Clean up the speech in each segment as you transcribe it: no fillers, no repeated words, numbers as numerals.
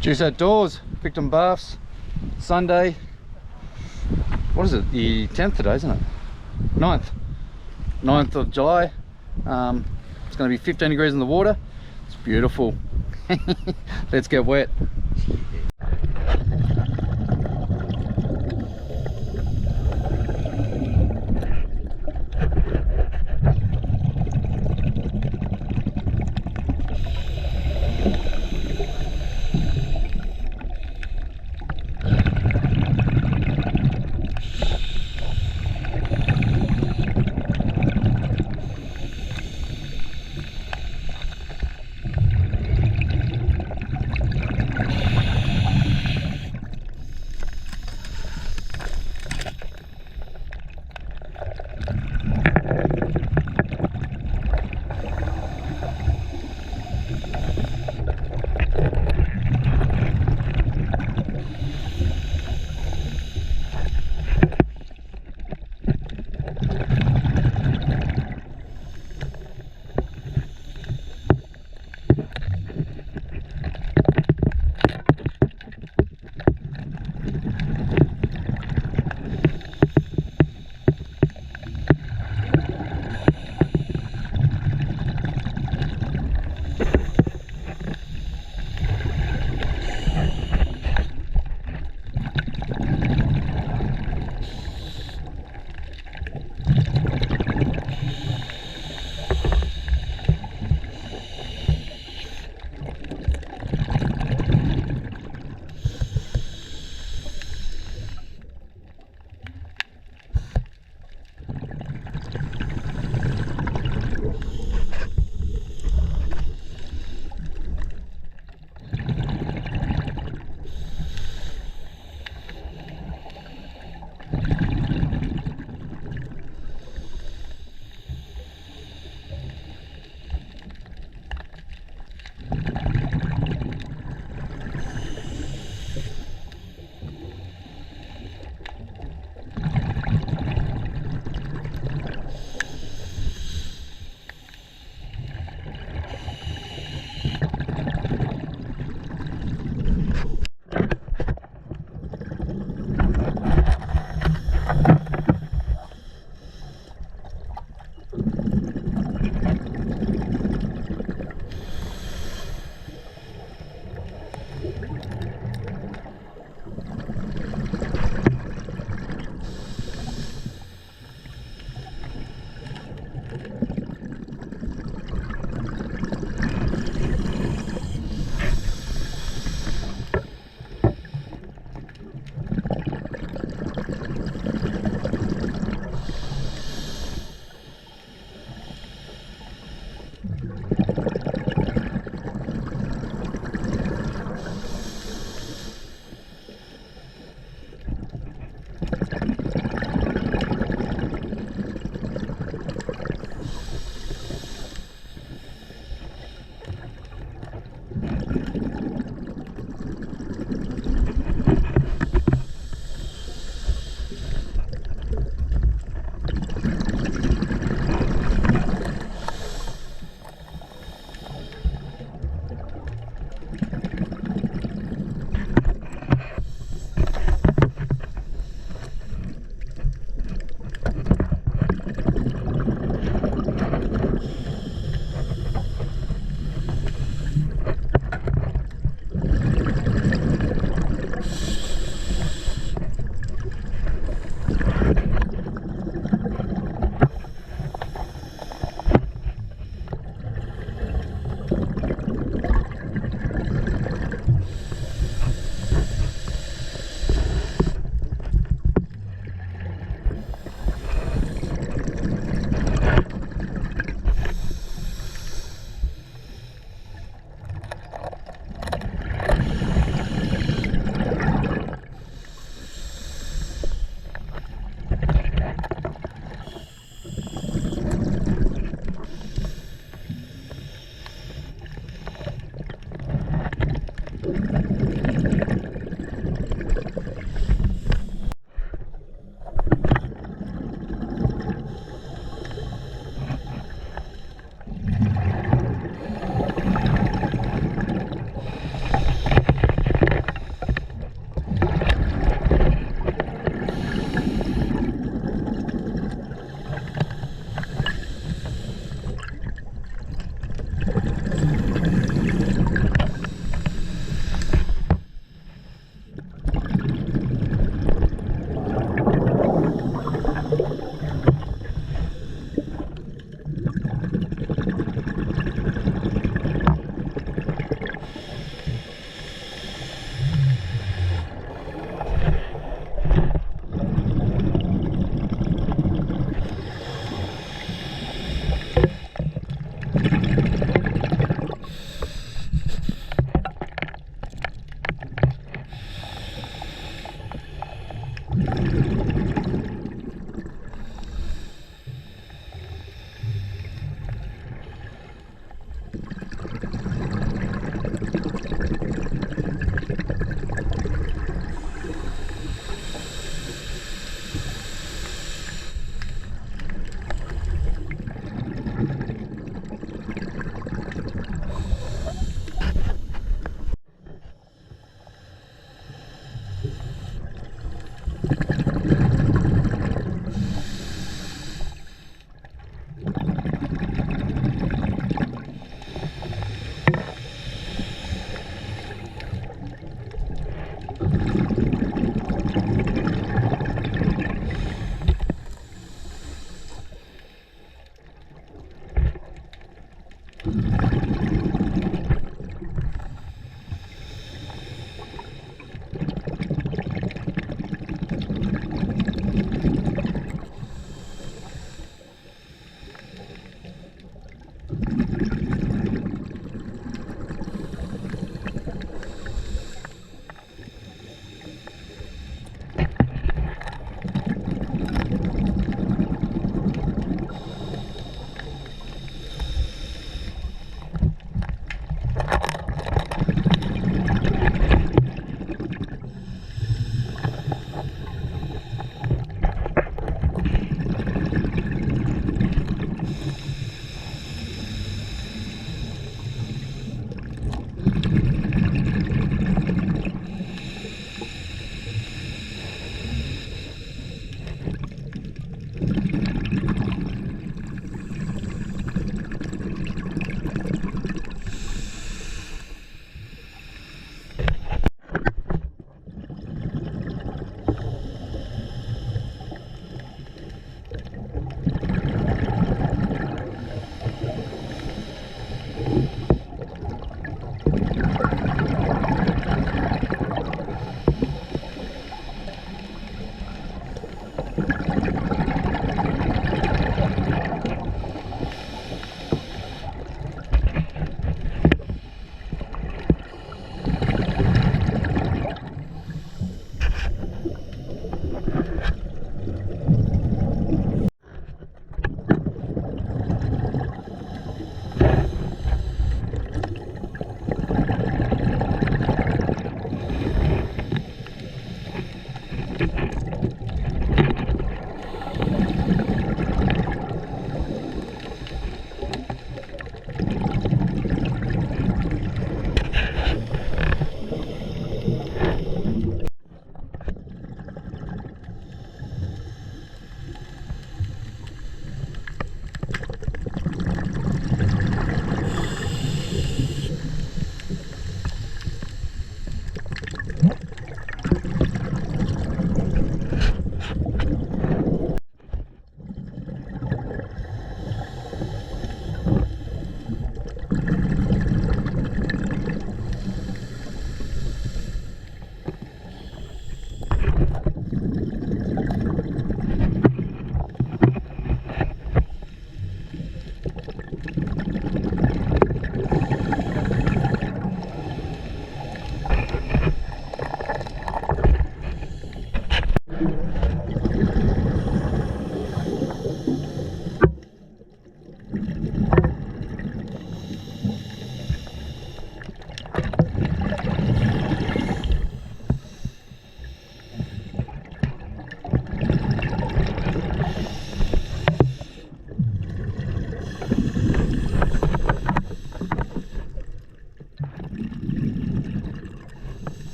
Juice outdoors, Bicton Baths, Sunday. What is it? The 10th today, isn't it? 9th of July. It's going to be 15 degrees in the water. It's beautiful. Let's get wet.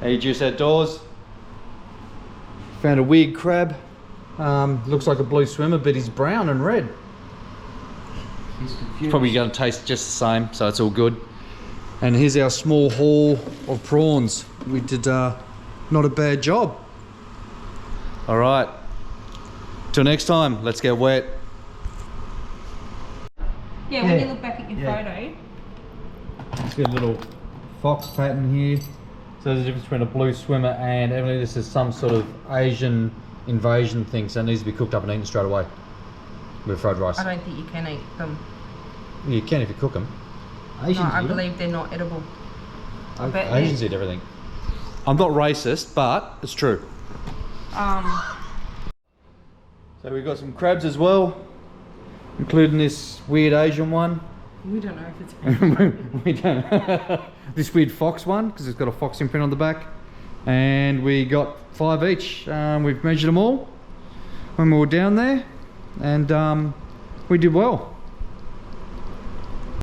Hey, Juice Outdoors. Found a weird crab. Looks like a blue swimmer, but he's brown and red. He's confused. It's probably going to taste just the same, so it's all good. And here's our small haul of prawns. We did not a bad job. All right. Till next time, let's get wet. Yeah, when you look back at your photo. Let's get a little fox pattern here. So there's a difference between a blue swimmer and evidently this is some sort of Asian invasion thing, so it needs to be cooked up and eaten straight away with fried rice. I don't think you can eat them. You can if you cook them. Asians No, I eat them. believe they're not edible. Asians eat everything. I'm not racist, but it's true. So we've got some crabs as well, including this weird Asian one. We don't know if it's We don't. This weird fox one, because it's got a fox imprint on the back. And we got 5 each. We've measured them all when we were down there, and we did well.